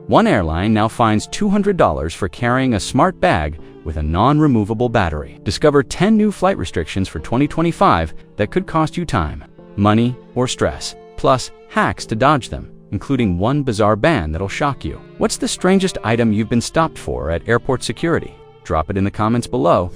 One airline now fines $200 for carrying a smart bag with a non-removable battery. Discover 10 new flight restrictions for 2025 that could cost you time, money, or stress, plus hacks to dodge them, including one bizarre ban that'll shock you. What's the strangest item you've been stopped for at airport security? Drop it in the comments below.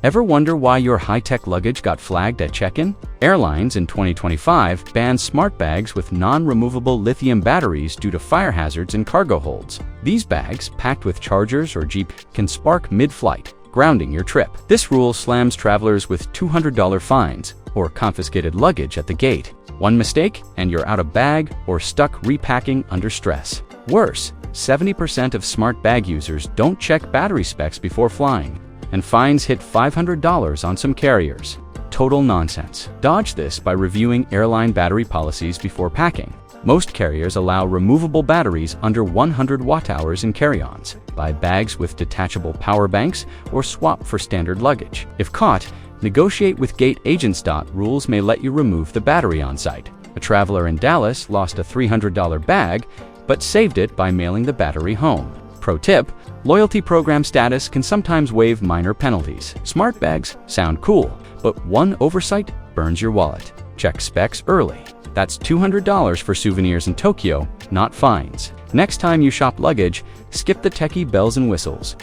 Ever wonder why your high-tech luggage got flagged at check-in? Airlines in 2025 banned smart bags with non-removable lithium batteries due to fire hazards in cargo holds. These bags, packed with chargers or Jeep, can spark mid-flight, grounding your trip. This rule slams travelers with $200 fines or confiscated luggage at the gate. One mistake, and you're out of bag or stuck repacking under stress. Worse, 70% of smart bag users don't check battery specs before flying, and fines hit $500 on some carriers. Total nonsense. Dodge this by reviewing airline battery policies before packing. Most carriers allow removable batteries under 100 watt-hours in carry-ons. Buy bags with detachable power banks or swap for standard luggage. If caught, negotiate with gate agents. Rules may let you remove the battery on site. A traveler in Dallas lost a $300 bag, but saved it by mailing the battery home. Pro tip: loyalty program status can sometimes waive minor penalties. Smart bags sound cool, but one oversight burns your wallet. Check specs early. That's $200 for souvenirs in Tokyo, not fines. Next time you shop luggage, skip the techie bells and whistles.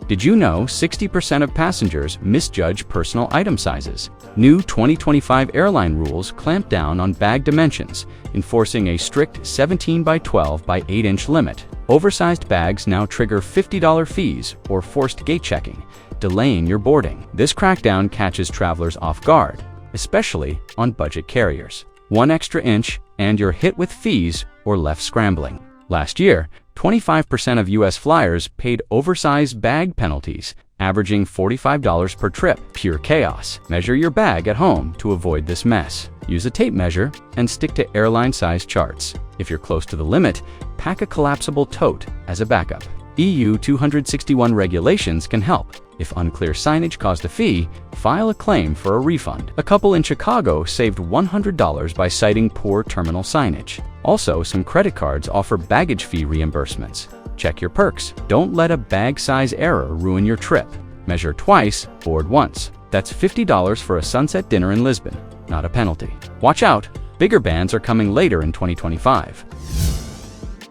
Did you know 60% of passengers misjudge personal item sizes? New 2025 airline rules clamp down on bag dimensions, enforcing a strict 17 by 12 by 8-inch limit. Oversized bags now trigger $50 fees or forced gate checking, delaying your boarding. This crackdown catches travelers off guard, especially on budget carriers. One extra inch and you're hit with fees or left scrambling. Last year, 25% of U.S. flyers paid oversized bag penalties, averaging $45 per trip. Pure chaos. Measure your bag at home to avoid this mess. Use a tape measure and stick to airline size charts. If you're close to the limit, pack a collapsible tote as a backup. EU 261 regulations can help. If unclear signage caused a fee, file a claim for a refund. A couple in Chicago saved $100 by citing poor terminal signage. Also, some credit cards offer baggage fee reimbursements. Check your perks. Don't let a bag size error ruin your trip. Measure twice, board once. That's $50 for a sunset dinner in Lisbon, not a penalty. Watch out, bigger bans are coming later in 2025.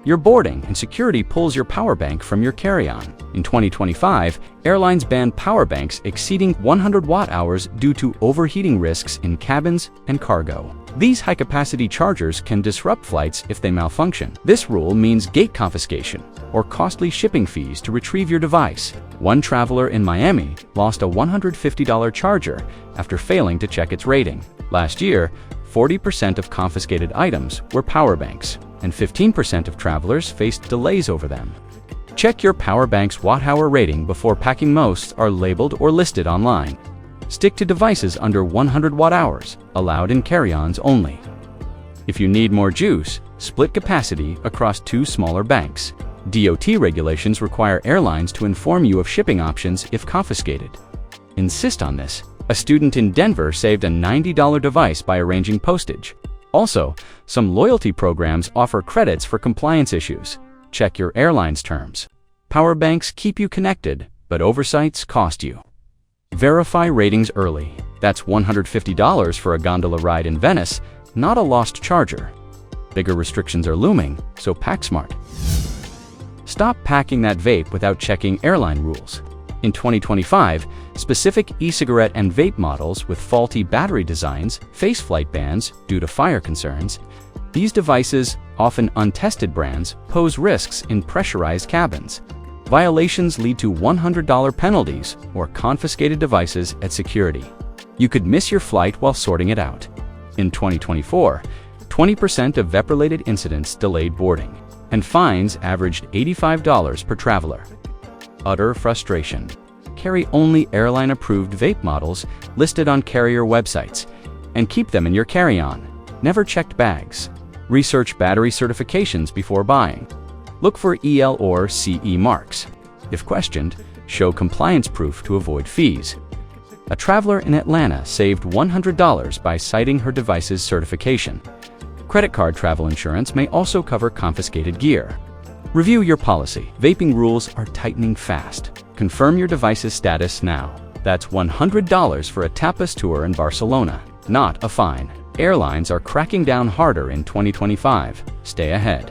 You're boarding and security pulls your power bank from your carry-on. In 2025, airlines banned power banks exceeding 100 watt-hours due to overheating risks in cabins and cargo. These high-capacity chargers can disrupt flights if they malfunction. This rule means gate confiscation or costly shipping fees to retrieve your device. One traveler in Miami lost a $150 charger after failing to check its rating. Last year, 40% of confiscated items were power banks, and 15% of travelers faced delays over them. Check your power bank's watt-hour rating before packing. Most are labeled or listed online. Stick to devices under 100 watt-hours, allowed in carry-ons only. If you need more juice, split capacity across 2 smaller banks. DOT regulations require airlines to inform you of shipping options if confiscated. Insist on this. A student in Denver saved a $90 device by arranging postage. Also, some loyalty programs offer credits for compliance issues. Check your airline's terms. Power banks keep you connected, but oversights cost you. Verify ratings early. That's $150 for a gondola ride in Venice, not a lost charger. Bigger restrictions are looming, so pack smart. Stop packing that vape without checking airline rules. In 2025, specific e-cigarette and vape models with faulty battery designs face flight bans due to fire concerns. These devices, often untested brands, pose risks in pressurized cabins. Violations lead to $100 penalties or confiscated devices at security. You could miss your flight while sorting it out. In 2024, 20% of vape-related incidents delayed boarding, and fines averaged $85 per traveler. Utter frustration. Carry only airline-approved vape models listed on carrier websites, and keep them in your carry-on. Never checked bags. Research battery certifications before buying. Look for EL or CE marks. If questioned, show compliance proof to avoid fees. A traveler in Atlanta saved $100 by citing her device's certification. Credit card travel insurance may also cover confiscated gear. Review your policy. Vaping rules are tightening fast. Confirm your device's status now. That's $100 for a tapas tour in Barcelona, not a fine. Airlines are cracking down harder in 2025. Stay ahead.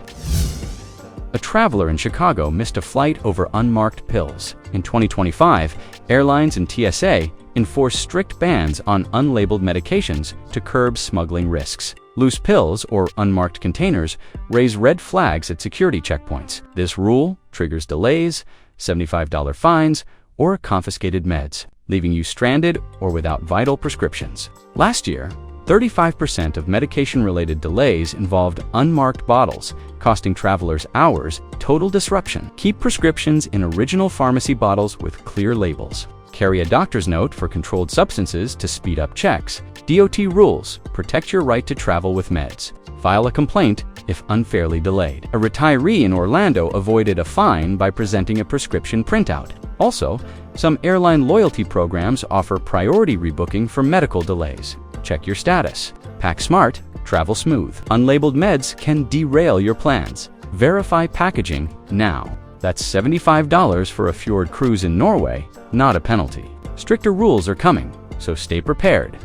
A traveler in Chicago missed a flight over unmarked pills. In 2025, airlines and TSA enforce strict bans on unlabeled medications to curb smuggling risks. Loose pills or unmarked containers raise red flags at security checkpoints. This rule triggers delays, $75 fines, or confiscated meds, leaving you stranded or without vital prescriptions. Last year, 35% of medication-related delays involved unmarked bottles, costing travelers hours, total disruption. Keep prescriptions in original pharmacy bottles with clear labels. Carry a doctor's note for controlled substances to speed up checks. DOT rules protect your right to travel with meds. File a complaint if unfairly delayed. A retiree in Orlando avoided a fine by presenting a prescription printout. Also, some airline loyalty programs offer priority rebooking for medical delays. Check your status. Pack smart, travel smooth. Unlabeled meds can derail your plans. Verify packaging now. That's $75 for a fjord cruise in Norway, not a penalty. Stricter rules are coming, so stay prepared.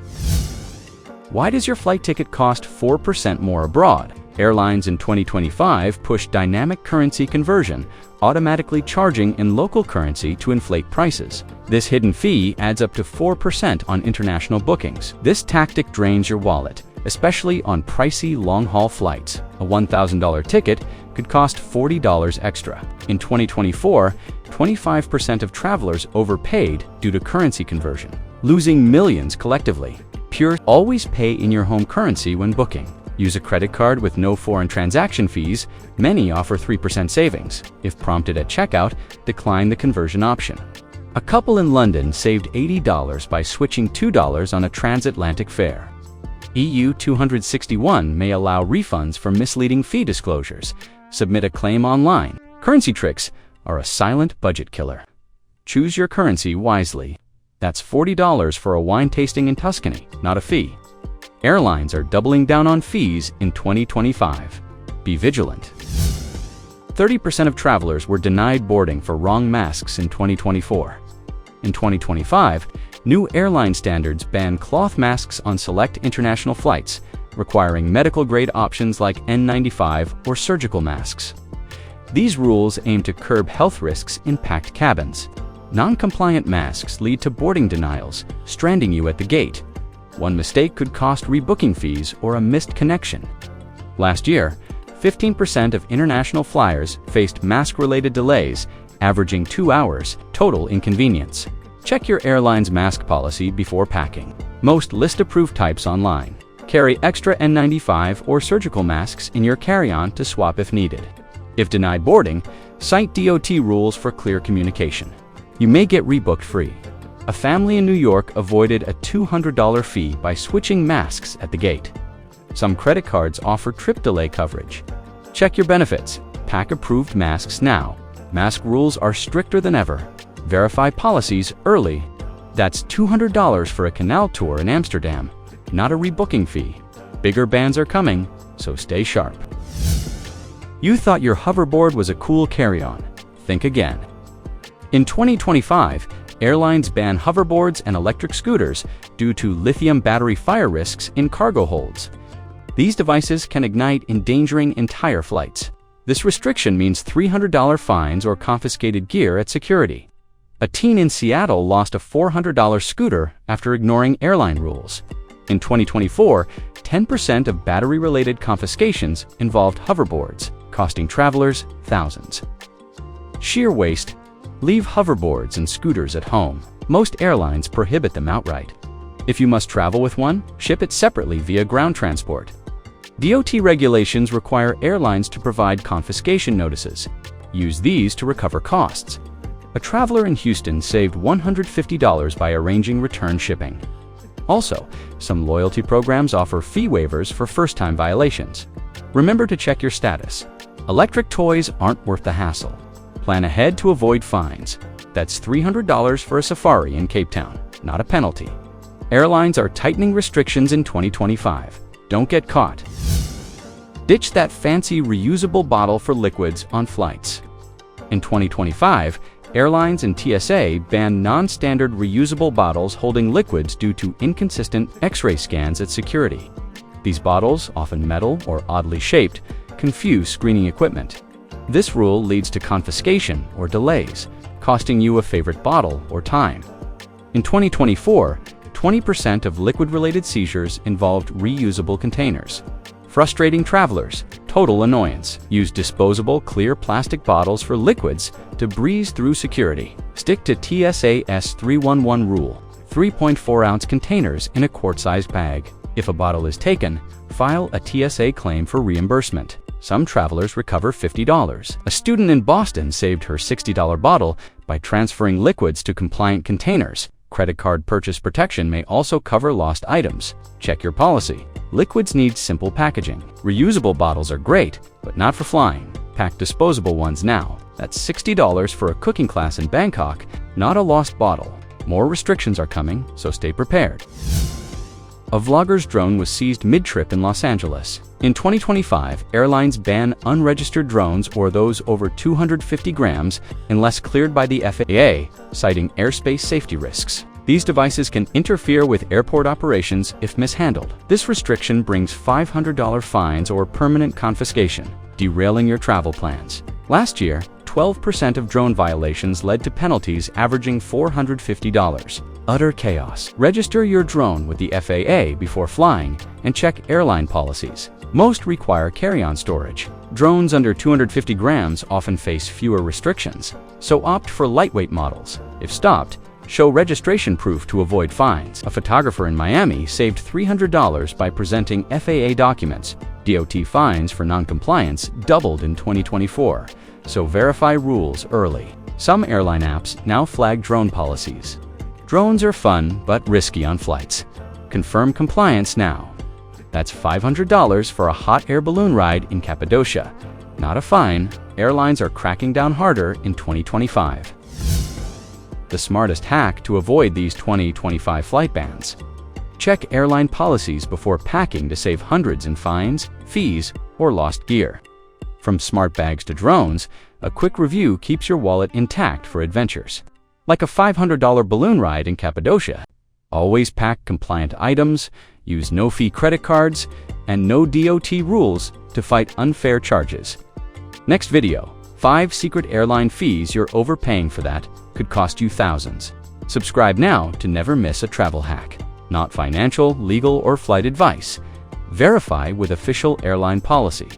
Why does your flight ticket cost 4% more abroad? Airlines in 2025 pushed dynamic currency conversion, automatically charging in local currency to inflate prices. This hidden fee adds up to 4% on international bookings. This tactic drains your wallet, especially on pricey long-haul flights. A $1,000 ticket could cost $40 extra. In 2024, 25% of travelers overpaid due to currency conversion, losing millions collectively. Always pay in your home currency when booking. Use a credit card with no foreign transaction fees. Many offer 3% savings. If prompted at checkout, decline the conversion option. A couple in London saved $80 by switching $2 on a transatlantic fare. EU 261 may allow refunds for misleading fee disclosures. Submit a claim online. Currency tricks are a silent budget killer. Choose your currency wisely. That's $40 for a wine tasting in Tuscany, not a fee. Airlines are doubling down on fees in 2025. Be vigilant. 30% of travelers were denied boarding for wrong masks in 2024. In 2025, new airline standards ban cloth masks on select international flights, requiring medical-grade options like N95 or surgical masks. These rules aim to curb health risks in packed cabins. Non-compliant masks lead to boarding denials, stranding you at the gate. One mistake could cost rebooking fees or a missed connection. Last year, 15% of international flyers faced mask-related delays, averaging 2 hours, total inconvenience. Check your airline's mask policy before packing. Most list approved types online. Carry extra N95 or surgical masks in your carry-on to swap if needed. If denied boarding, cite DOT rules for clear communication. You may get rebooked free. A family in New York avoided a $200 fee by switching masks at the gate. Some credit cards offer trip delay coverage. Check your benefits. Pack approved masks now. Mask rules are stricter than ever. Verify policies early. That's $200 for a canal tour in Amsterdam, not a rebooking fee. Bigger bans are coming, so stay sharp. You thought your hoverboard was a cool carry-on. Think again. In 2025, airlines ban hoverboards and electric scooters due to lithium battery fire risks in cargo holds. These devices can ignite, endangering entire flights. This restriction means $300 fines or confiscated gear at security. A teen in Seattle lost a $400 scooter after ignoring airline rules. In 2024, 10% of battery-related confiscations involved hoverboards, costing travelers thousands. Sheer waste. Leave hoverboards and scooters at home. Most airlines prohibit them outright. If you must travel with one, ship it separately via ground transport. DOT regulations require airlines to provide confiscation notices. Use these to recover costs. A traveler in Houston saved $150 by arranging return shipping. Also, some loyalty programs offer fee waivers for first-time violations. Remember to check your status. Electric toys aren't worth the hassle. Plan ahead to avoid fines. That's $300 for a safari in Cape Town, not a penalty. Airlines are tightening restrictions in 2025. Don't get caught. Ditch that fancy reusable bottle for liquids on flights. In 2025, airlines and TSA banned non-standard reusable bottles holding liquids due to inconsistent X-ray scans at security. These bottles, often metal or oddly shaped, confuse screening equipment. This rule leads to confiscation or delays, costing you a favorite bottle or time. In 2024, 20% of liquid-related seizures involved reusable containers. Frustrating travelers, total annoyance. Use disposable clear plastic bottles for liquids to breeze through security. Stick to TSA S311 rule, 3.4-ounce containers in a quart-sized bag. If a bottle is taken, file a TSA claim for reimbursement. Some travelers recover $50. A student in Boston saved her $60 bottle by transferring liquids to compliant containers. Credit card purchase protection may also cover lost items. Check your policy. Liquids need simple packaging. Reusable bottles are great, but not for flying. Pack disposable ones now. That's $60 for a cooking class in Bangkok, not a lost bottle. More restrictions are coming, so stay prepared. A vlogger's drone was seized mid-trip in Los Angeles. In 2025, airlines ban unregistered drones or those over 250 grams unless cleared by the FAA, citing airspace safety risks. These devices can interfere with airport operations if mishandled. This restriction brings $500 fines or permanent confiscation, derailing your travel plans. Last year, 12% of drone violations led to penalties averaging $450. Utter chaos. Register your drone with the FAA before flying and check airline policies. Most require carry-on storage. Drones under 250 grams often face fewer restrictions, so opt for lightweight models. If stopped, show registration proof to avoid fines. A photographer in Miami saved $300 by presenting FAA documents. DOT fines for non-compliance doubled in 2024, so verify rules early. Some airline apps now flag drone policies. Drones are fun but risky on flights. Confirm compliance now. That's $500 for a hot air balloon ride in Cappadocia. Not a fine. Airlines are cracking down harder in 2025. The smartest hack to avoid these 2025 flight bans. Check airline policies before packing to save hundreds in fines, fees, or lost gear. From smart bags to drones, a quick review keeps your wallet intact for adventures. Like a $500 balloon ride in Cappadocia. Always pack compliant items, use no-fee credit cards, and no DOT rules to fight unfair charges. Next video, 5 secret airline fees you're overpaying for that could cost you thousands. Subscribe now to never miss a travel hack. Not financial, legal, or flight advice. Verify with official airline policy.